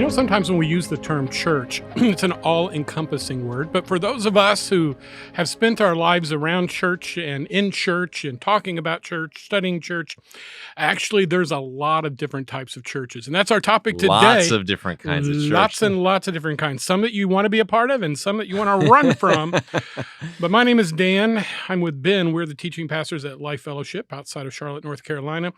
Sometimes when we use the term church, it's an all-encompassing word. But for those of us who have spent our lives around church and in church and talking about church, studying church, actually there's a lot of different types of churches. And that's our topic today. Lots of different kinds of church. Lots and lots of different kinds. Some that you want to be a part of and some that you want to run from. But my name is Dan. I'm with Ben. We're the teaching pastors at Life Fellowship outside of Charlotte, North Carolina.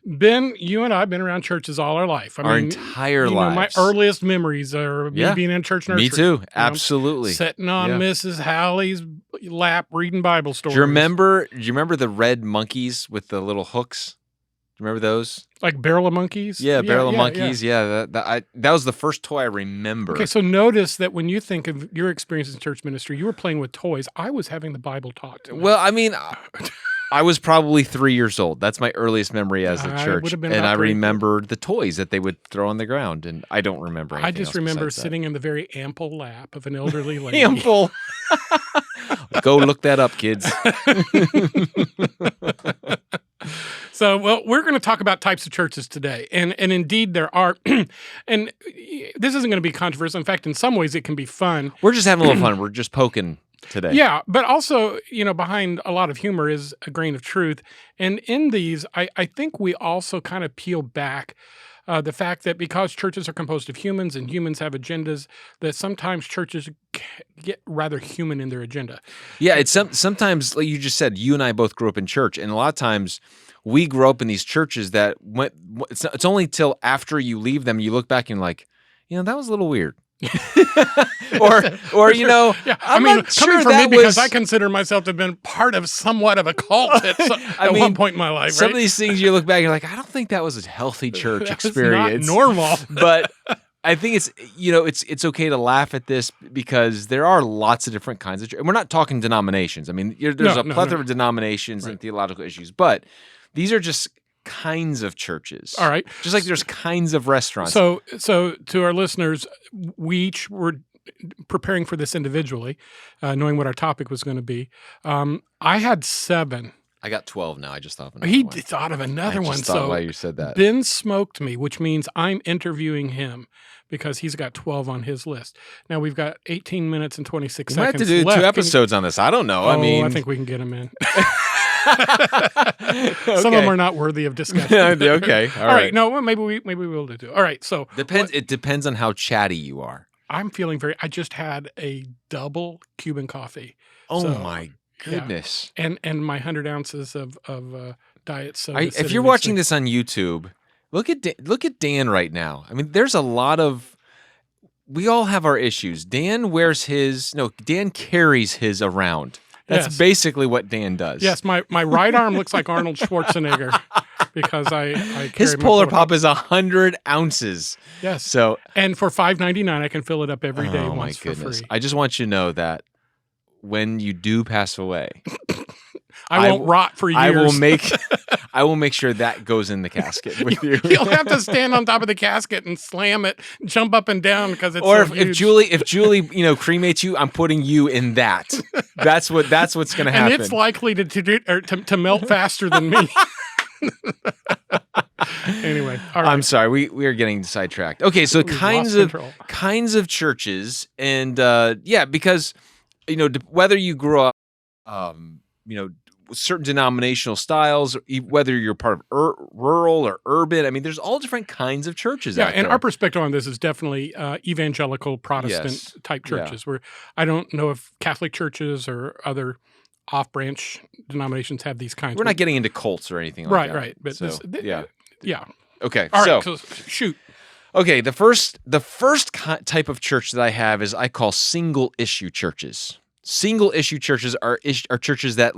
Ben, you and I have been around churches all our life. Our entire lives. My earliest memories are me being in church nursery. Me too. Absolutely. Sitting on Mrs. Hallie's lap reading Bible stories. Do you remember the red monkeys with the little hooks? Do you remember those? Like Barrel of Monkeys? Yeah, Barrel of Monkeys. Yeah, that was the first toy I remember. Okay, so notice that when you think of your experience in church ministry, you were playing with toys. I was having the Bible taught to me. Well, I mean, I was probably 3 years old. That's my earliest memory as a church. And I remember the toys that they would throw on the ground, and I don't remember anything I just remember sitting in the very ample lap of an elderly lady. Ample. Go look that up, kids. So, we're going to talk about types of churches today. And indeed there are, and this isn't going to be controversial. In fact, in some ways it can be fun. We're just having a little fun. We're just poking today. Yeah, but also, behind a lot of humor is a grain of truth. And in these, I think we also kind of peel back the fact that because churches are composed of humans and humans have agendas, that sometimes churches get rather human in their agenda. Yeah, it's sometimes, like you just said, you and I both grew up in church, and a lot of times we grew up in these churches that it's only till after you leave them, you look back and like, that was a little weird. or yeah. Coming from me because I consider myself to have been part of somewhat of a cult at one point in my life. Some of these things you look back and you're like, I don't think that was a healthy church experience. Not normal. But I think it's okay to laugh at this because there are lots of different kinds of church. And we're not talking denominations. I mean, there's a plethora of denominations and theological issues, but these are just kinds of churches. All right. Just like there's kinds of restaurants. So to our listeners, we each were preparing for this individually, knowing what our topic was going to be. I had 7. I got 12 now. I just thought of another one. He thought of another one. I just thought why you said that. Ben smoked me, which means I'm interviewing him because he's got 12 on his list. Now we've got 18 minutes and 26 seconds left. We might have to do 2 episodes on this. I don't know. I think we can get him in. Some of them are not worthy of discussion. Okay. All right. No, maybe we will do. All right. So it depends on how chatty you are. I'm feeling I just had a double Cuban coffee. Oh my goodness. Yeah. And my 100 ounces of diet soda. If you're watching this on YouTube, look at Dan right now. I mean, there's a lot of. We all have our issues. Dan carries his around. That's basically what Dan does. Yes, my right arm looks like Arnold Schwarzenegger because I his Polar Pop is 100 ounces. Yes. So and for $5.99 I can fill it up every day once for free. I I just want you to know that when you do pass away, I won't rot for years. I will make sure that goes in the casket with you. You'll have to stand on top of the casket and slam it, jump up and down because it's. Or so if Julie, cremates you, I'm putting you in that. That's what's going to happen. And it's likely to melt faster than me. Anyway, all right. I'm sorry, we are getting sidetracked. Okay, so kinds of churches, and because whether you grew up, certain denominational styles, whether you're part of rural or urban. I mean, there's all different kinds of churches out there. And our perspective on this is definitely evangelical Protestant type churches, where I don't know if Catholic churches or other off-branch denominations have these kinds. We're not getting into cults or anything like that. Right. But yeah. Okay, all right, so shoot. Okay, the first type of church that I have is I call single-issue churches. Single-issue churches are churches that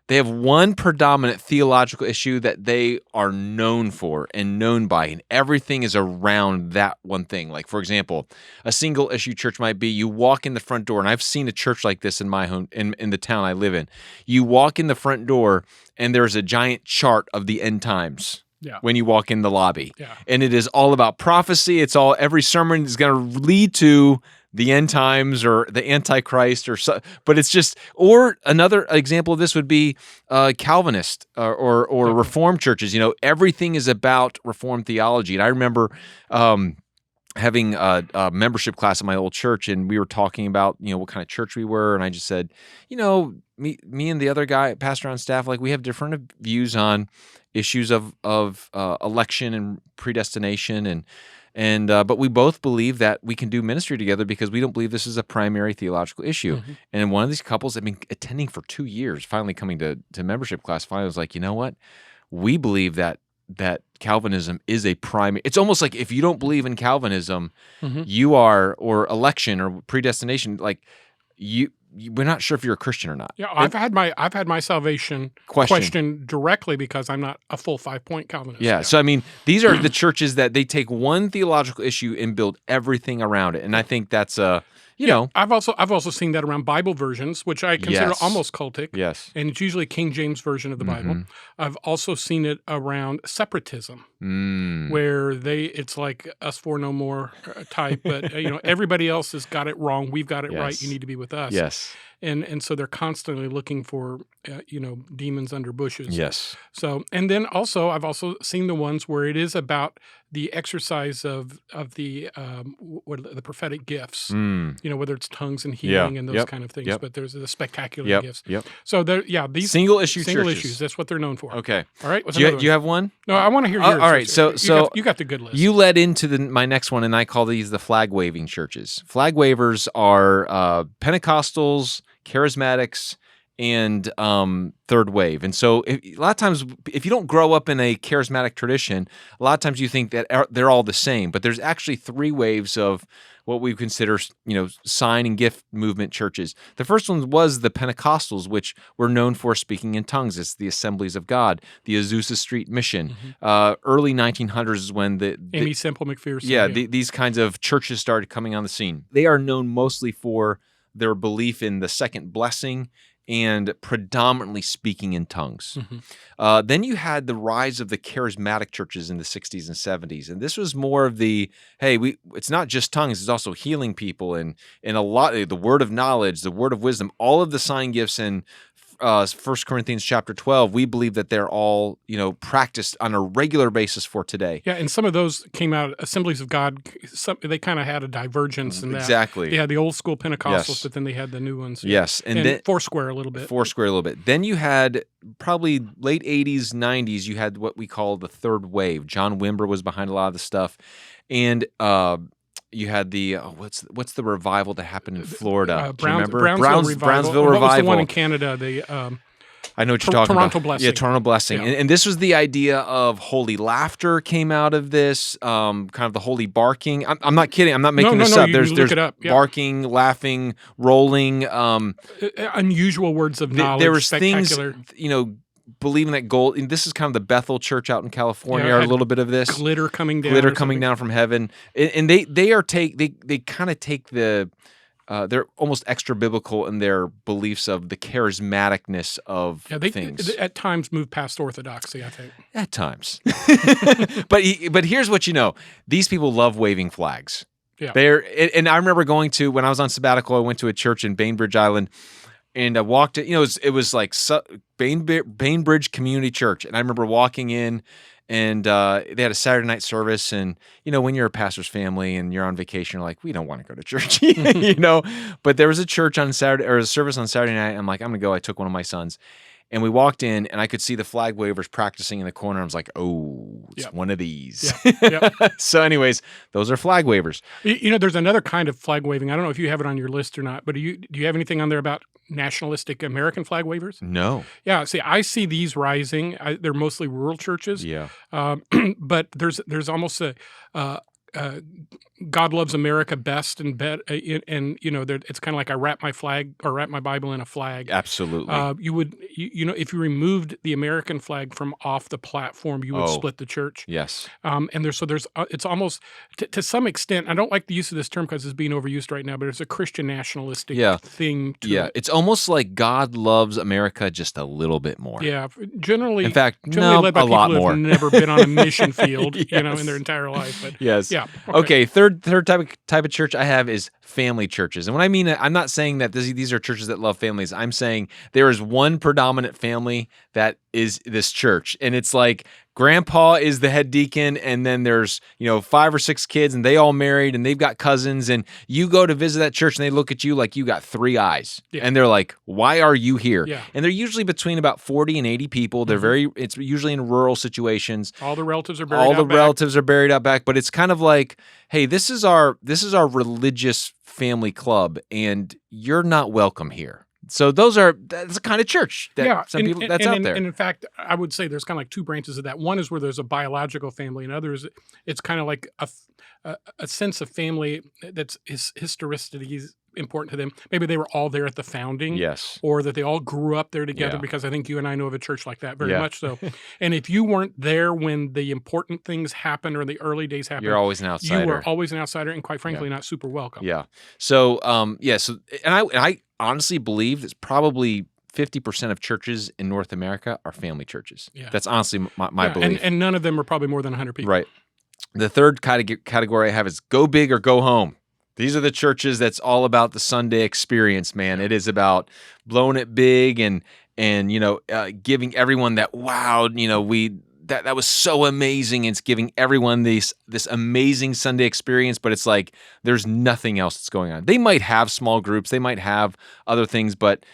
they have one predominant theological issue that they are known for and known by, and everything is around that one thing. Like, for example, a single-issue church might be you walk in the front door, and I've seen a church like this in my home, in the town I live in. You walk in the front door, and there's a giant chart of the end times. Yeah. When you walk in the lobby. Yeah. And it is all about prophecy. Every sermon is going to lead to the end times or the Antichrist but it's just, or another example of this would be Calvinist or Reformed churches. Everything is about Reformed theology. And I remember having a membership class at my old church, and we were talking about, what kind of church we were, and I just said, me and the other guy, pastor on staff, like we have different views on issues of election and predestination, but we both believe that we can do ministry together because we don't believe this is a primary theological issue. Mhm. And one of these couples had been attending for 2 years, finally coming to membership class, finally was like, you know what? We believe that Calvinism is a primary. It's almost like if you don't believe in Calvinism, Mhm. you are, or election or predestination, like we're not sure if you're a Christian or not. Yeah, I've had my salvation questioned directly because I'm not a full 5-point Calvinist. Yeah. So I mean, these are the churches that they take one theological issue and build everything around it, and I think that's I've also seen that around Bible versions, which I consider Yes. almost cultic. Yes. And it's usually King James version of the Bible. Mhm. I've also seen it around separatism, Mm. where it's like us for no more type, but everybody else has got it wrong. We've got it right. Yes. You need to be with us. Yes. And so they're constantly looking for demons under bushes. Yes. So, and then also I've also seen the ones where it is about the exercise of the the prophetic gifts. Mm. Whether it's tongues and healing and those Yep. kind of things. Yep. But there's the spectacular Yep. gifts. Yep. So these Single issue single churches. issues. That's what they're known for. Okay. All right. What's Do another you one? have one? No, I want to hear Oh, yours. all right, so you got the good list. You led into my next one, and I call these the flag waving churches. Flag wavers are Pentecostals, charismatics, and third wave. And so a lot of times, if you don't grow up in a charismatic tradition, a lot of times you think that they're all the same. But there's actually 3 waves of what we consider, sign and gift movement churches. The first one was the Pentecostals, which were known for speaking in tongues. It's the Assemblies of God, the Azusa Street Mission. Early 1900s is when the Amy Semple McPherson. these kinds of churches started coming on the scene. They are known mostly for their belief in the second blessing and predominantly speaking in tongues. Mhm. Then you had the rise of the charismatic churches in the 60s and 70s. And this was more of the, it's not just tongues, it's also healing people and a lot, the word of knowledge, the word of wisdom, all of the sign gifts and 1 Corinthians chapter 12, we believe that they're all, practiced on a regular basis for today. Yeah, and some of those came out, Assemblies of God, they kind of had a divergence in that. Exactly. They had the old school Pentecostals, Yes. but then they had the new ones. Yes. And then Foursquare a little bit. Then you had probably late 80s, 90s, you had what we call the third wave. John Wimber was behind a lot of the stuff. And you had the what's the revival that happened in Florida? Do you remember? Brownsville What revival. was the one in Canada? I know what you're talking Toronto about. Blessing. Yeah, Toronto Blessing. Yeah. And this was the idea of holy laughter came out of this, kind of the holy barking. I'm not kidding. I'm not making this up. There's look it up. Yeah. barking, laughing, rolling. Unusual words of knowledge. There was things, spectacular. believing that gold. And this is kind of the Bethel Church out in California. Yeah, A little bit of this glitter coming down from heaven, and they kind of take the. They're almost extra biblical in their beliefs of the charismaticness of things. They at times move past orthodoxy, I think. At times, but here's what these people love waving flags. Yeah, and I remember going to, when I was on sabbatical, I went to a church in Bainbridge Island. And I walked in, it was like Bainbridge Community Church. And I remember walking in, and they had a Saturday night service. And, when you're a pastor's family and you're on vacation, you're like, we don't want to go to church, But there was a church on Saturday, or a service on Saturday night. I'm like, I'm going to go. I took one of my sons. And we walked in, and I could see the flag wavers practicing in the corner. I was like, oh, it's one of these. Yeah. So anyways, those are flag wavers. There's another kind of flag waving. I don't know if you have it on your list or not, but do you have anything on there about nationalistic American flag wavers? No. Yeah, see, I see these rising. They're mostly rural churches. Yeah. But there's almost a God loves America best and it's kind of like I wrap my flag or wrap my Bible in a flag. Absolutely. You would, if you removed the American flag from off the platform, you would split the church. Yes. And there's it's almost to some extent. I don't like the use of this term because it's being overused right now, but it's a Christian nationalistic thing. It's almost like God loves America just a little bit more. Yeah, generally. In fact, led by a lot people more. who've never been on a mission field, Yes. in their entire life. But yes. Yeah. Okay. Third type of church I have is family churches. And when I mean it, I'm not saying that these are churches that love families. I'm saying there is one predominant family that is this church. And it's like grandpa is the head deacon, and then there's 5 or 6 kids, and they all married, and they've got cousins, and you go to visit that church, and they look at you like you got 3 eyes, and they're like, "Why are you here?" Yeah. And they're usually between about 40 and 80 people. They're it's usually in rural situations. All the relatives are buried out back. But it's kind of like, hey, this is our religious family club, and you're not welcome here. So that's the kind of church that some people that's out there. And in fact, I would say there's kind of like 2 branches of that. One is where there's a biological family, and others it's kind of like a sense of family that's historicity is important to them. Maybe they were all there at the founding, yes, or that they all grew up there together. Yeah. Because I think you and I know of a church like that very much so. And if you weren't there when the important things happened or the early days happened, you're always an outsider. You were always an outsider, and quite frankly, not super welcome. Yeah. So I honestly believe that probably 50% of churches in North America are family churches. Yeah. That's honestly my belief. And none of them are probably more than 100 people. Right. The third category I have is go big or go home. These are the churches that's all about the Sunday experience, man. It is about blowing it big and giving everyone that, wow, that was so amazing. It's giving everyone this amazing Sunday experience, but it's like there's nothing else that's going on. They might have small groups, they might have other things, but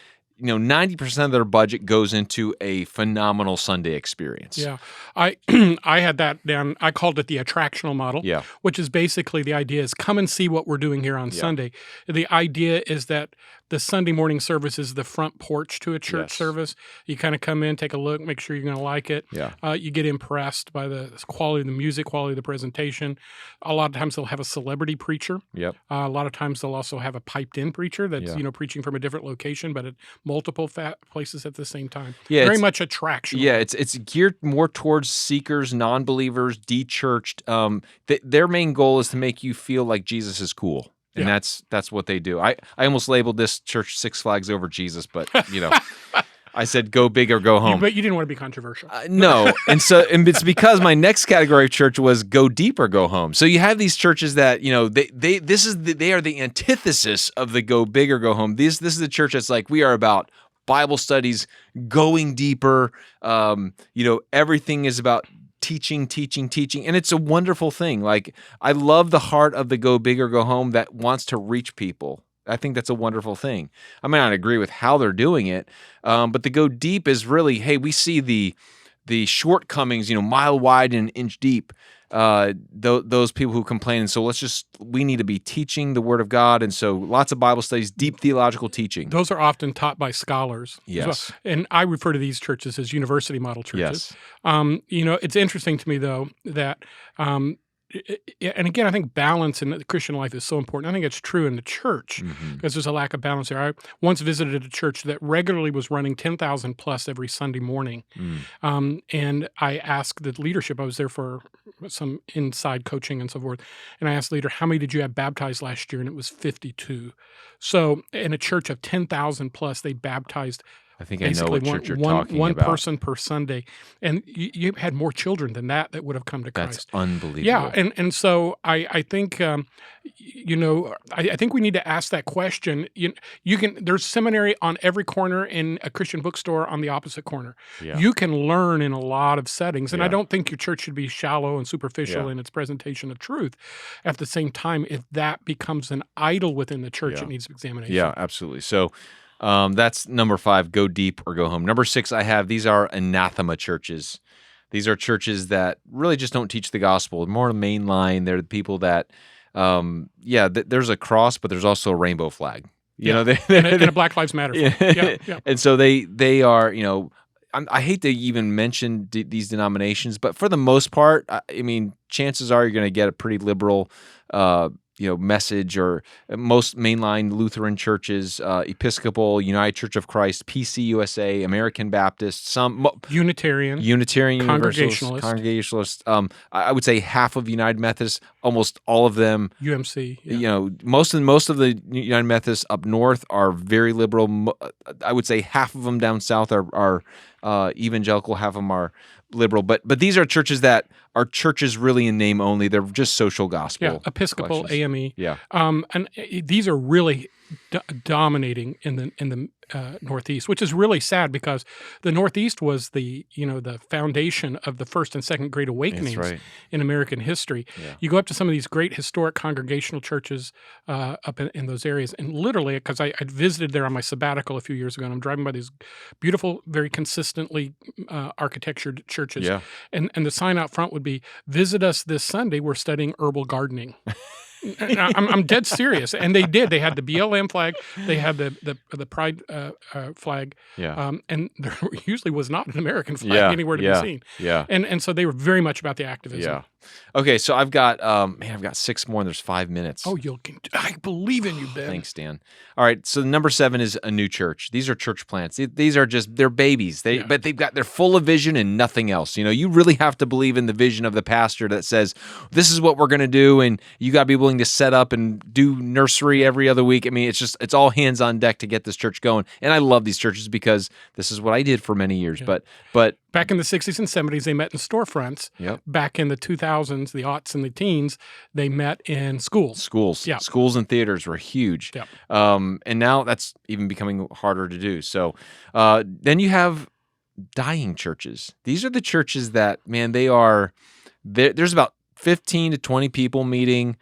90% of their budget goes into a phenomenal Sunday experience. Yeah. I had that down. I called it the attractional model, which is basically the idea is come and see what we're doing here on Sunday. The idea is that the Sunday morning service is the front porch to a church service. You kind of come in, take a look, make sure you're going to like it. Yeah. You get impressed by the quality of the music, quality of the presentation. A lot of times they'll have a celebrity preacher. Yep. A lot of times they'll also have a piped-in preacher that's preaching from a different location, but at multiple places at the same time. Yeah, very much attraction. Yeah, it's geared more towards seekers, non-believers, de-churched. Their main goal is to make you feel like Jesus is cool. And that's what they do. I almost labeled this church Six Flags over Jesus, but I said go big or go home. But you didn't want to be controversial. No, and it's because my next category of church was go deep or go home. So you have these churches that they are the antithesis of the go big or go home. This is the church that's like we are about Bible studies, going deeper. Everything is about teaching, and it's a wonderful thing. Like I love the heart of the go big or go home that wants to reach people. I think that's a wonderful thing. I may not agree with how they're doing it, but the go deep is really, hey, we see the shortcomings, mile wide and inch deep. Those people who complain, and so we need to be teaching the Word of God, and so lots of Bible studies, deep theological teaching. Those are often taught by scholars. Yes, and I refer to these churches as university model churches. Yes. It's interesting to me though that. And again, I think balance in the Christian life is so important. I think it's true in the church because there's a lack of balance there. I once visited a church that regularly was running 10,000 plus every Sunday morning. And I asked the leadership, I was there for some inside coaching and so forth, and I asked the leader, how many did you have baptized last year? And it was 52. So in a church of 10,000 plus, they baptized I think I know what church you're talking about. One person per Sunday. And you had more children than that would have come to Christ. That's unbelievable. Yeah, and so I think, I think we need to ask that question. There's seminary on every corner in a Christian bookstore on the opposite corner. Yeah. You can learn in a lot of settings, and I don't think your church should be shallow and superficial in its presentation of truth. At the same time, if that becomes an idol within the church, it needs examination. Yeah, absolutely. So that's number 5, go deep or go home. Number 6 these are anathema churches. These are churches that really just don't teach the gospel. More mainline. They're the people that, there's a cross, but there's also a rainbow flag. And a Black Lives Matter flag. Yeah. And so they are, I hate to even mention these denominations, but for the most part, I mean, chances are you're going to get a pretty liberal message, or most mainline Lutheran churches, Episcopal, United Church of Christ, PCUSA, American Baptist, some Unitarian Congregationalist. I would say half of United Methodists, almost all of them. UMC. Most of the United Methodists up north are very liberal. I would say half of them down south are evangelical, half of them are liberal, but these are churches that are churches really in name only. They're just social gospel. Yeah, Episcopal, collections. AME. Yeah, and these are really dominating in the Northeast, which is really sad because the Northeast was the foundation of the first and second Great Awakenings right. in American history. Yeah. You go up to some of these great historic congregational churches up in those areas, and literally, because I visited there on my sabbatical a few years ago, and I'm driving by these beautiful, very consistently architectured churches, Yeah. and the sign out front would be, "Visit us this Sunday. We're studying herbal gardening." I'm dead serious, and they did. They had the BLM flag, they had the Pride flag, Yeah. and there usually was not an American flag Yeah. anywhere to Yeah. be seen. Yeah. And so they were very much about the activism. Yeah. Okay, so I've got 6 more and there's 5 minutes. Oh, I believe in you, Ben. Thanks, Dan. All right, so number 7 is a new church. These are church plants. These are they're babies. But they're full of vision and nothing else. You really have to believe in the vision of the pastor that says, this is what we're going to do, and you got to be willing to set up and do nursery every other week. I mean, it's all hands on deck to get this church going. And I love these churches because this is what I did for many years. Yeah. But back in the 60s and 70s, they met in storefronts. Yep. Back in the 2000s, the aughts and the teens, they met in schools. Yeah. Schools and theaters were huge. Yep. And now that's even becoming harder to do. So then you have dying churches. These are the churches that, man, there's about 15 to 20 people meeting,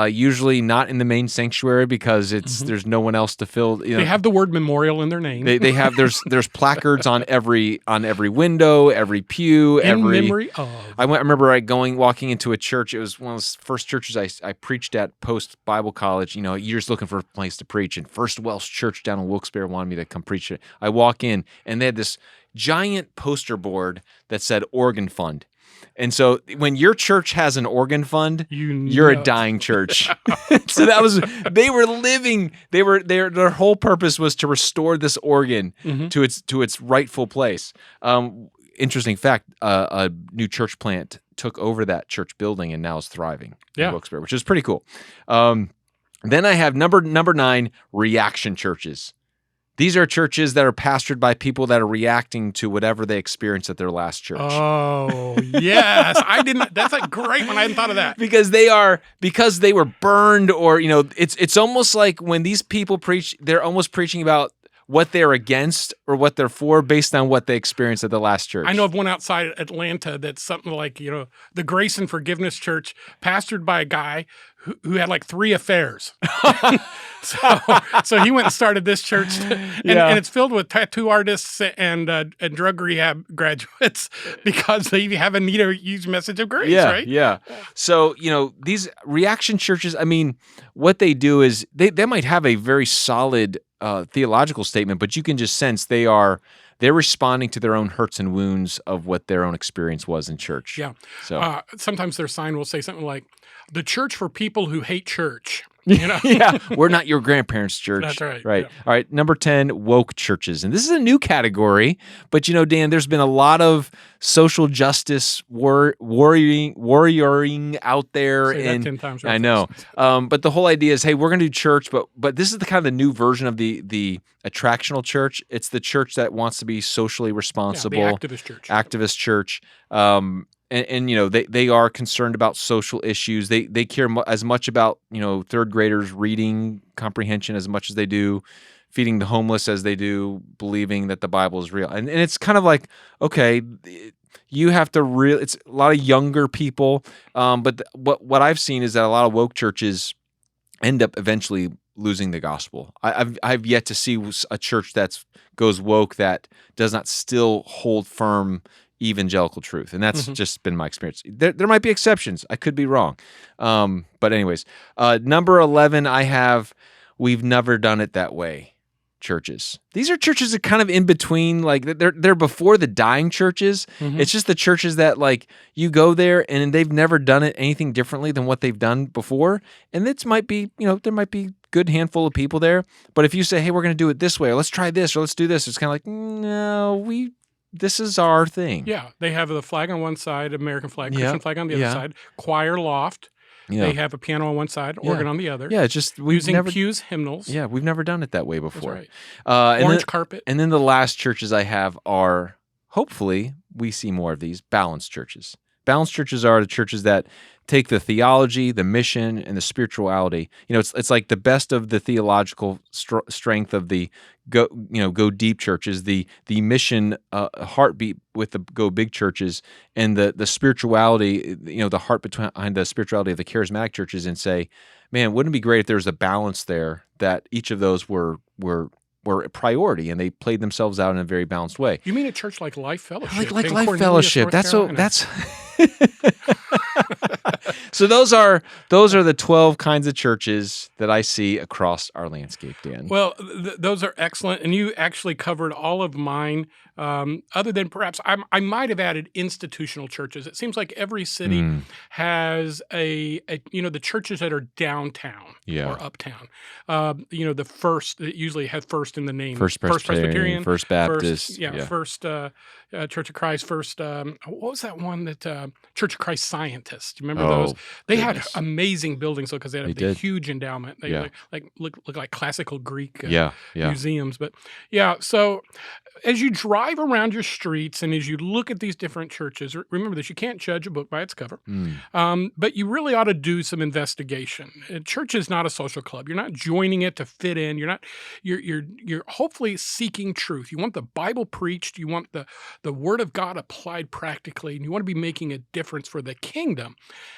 usually not in the main sanctuary because there's no one else to fill. They have the word memorial in their name. They have there's placards on every window, every pew, in memory of. I remember walking into a church. It was one of the first churches I preached at post Bible college. You're just looking for a place to preach, and First Welsh Church down in Wilkes-Barre wanted me to come preach it. I walk in, and they had this giant poster board that said organ fund. And so when your church has an organ fund, you're a dying church. So their whole purpose was to restore this organ to its rightful place. Interesting fact, a new church plant took over that church building and now is thriving in Wilkes-Barre, which is pretty cool. Then I have number 9, reaction churches. These are churches that are pastored by people that are reacting to whatever they experienced at their last church. Oh, yes. That's a great one. I hadn't thought of that. Because they were burned, or, it's almost like when these people preach, they're almost preaching about what they're against or what they're for based on what they experienced at the last church. I know of one outside Atlanta that's something like, the Grace and Forgiveness Church, pastored by a guy who had like 3 affairs. So he went and started this church, and it's filled with tattoo artists and drug rehab graduates because they need a huge message of grace, right? Yeah. So, these reaction churches, I mean, what they do is they might have a very solid theological statement, but you can just sense they're responding to their own hurts and wounds of what their own experience was in church. Yeah. So sometimes their sign will say something like, "The church for people who hate church." Yeah, we're not your grandparents' church. That's right. Right. Yeah. All right. Number 10, woke churches. And this is a new category, but Dan, there's been a lot of social justice warrioring out there. Say that 10 times. I know. But the whole idea is, hey, we're going to do church, but this is the kind of the new version of the attractional church. It's the church that wants to be socially responsible. Yeah, the activist church. Activist church. And they are concerned about social issues. They care as much about third graders reading comprehension as much as they do feeding the homeless as they do believing that the Bible is real. And it's kind of like, okay, you have to it's a lot of younger people. But what I've seen is that a lot of woke churches end up eventually losing the gospel. I've yet to see a church that goes woke that does not still hold firm evangelical truth, and that's just been my experience. There might be exceptions. I could be wrong, but anyways, number 11, I have "We've Never Done It That Way" churches. These are churches that are kind of in between, like they're before the dying churches. It's just the churches that like you go there and they've never done it anything differently than what they've done before, and it might be there might be good handful of people there, but if you say, hey, we're going to do it this way, or let's try this, or let's do this, it's kind of like, no, this is our thing. Yeah, they have the flag on one side, American flag, Christian flag on the other side, choir loft. Yeah. They have a piano on one side, organ on the other. Yeah, it's just using pews, hymnals. Yeah, we've never done it that way before. That's right. Orange carpet. And then the last churches I have are, hopefully, we see more of these balanced churches. Balanced churches are the churches that take the theology, the mission, and the spirituality. It's like the best of the theological strength of the go deep churches, the mission heartbeat with the go big churches, and the spirituality, the heart behind the spirituality of the charismatic churches, and say, man, wouldn't it be great if there was a balance there, that each of those were a priority, and they played themselves out in a very balanced way. You mean a church like Life Fellowship? Like in Life Cornelius, Fellowship. North That's Carolina? So those are the 12 kinds of churches that I see across our landscape, Dan. Well, those are excellent, and you actually covered all of mine. Other than perhaps I might have added institutional churches. It seems like every city has a the churches that are downtown or uptown. The first that usually have first in the name. First Presbyterian, First Baptist, First Church of Christ, First. What was that one that Church of Christ Scientists? Do you remember those? They had amazing buildings because they had a huge endowment. They look like classical Greek museums. But so as you drive around your streets and as you look at these different churches, remember this: you can't judge a book by its cover. But you really ought to do some investigation. Church is not a social club. You're not joining it to fit in. You're hopefully seeking truth. You want the Bible preached. You want the Word of God applied practically, and you want to be making a difference for the kingdom.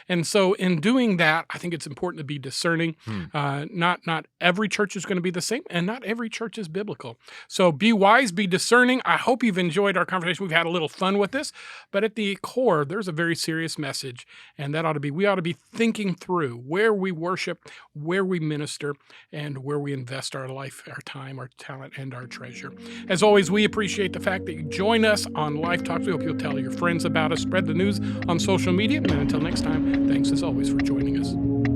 And so in doing that, I think it's important to be discerning. Not every church is going to be the same, and not every church is biblical. So be wise, be discerning. I hope you've enjoyed our conversation. We've had a little fun with this, but at the core, there's a very serious message, and that we ought to be thinking through where we worship, where we minister, and where we invest our life, our time, our talent, and our treasure. As always, we appreciate the fact that you join us on Life Talks. We hope you'll tell your friends about us, spread the news on social media, and until next time, thanks as always for joining us.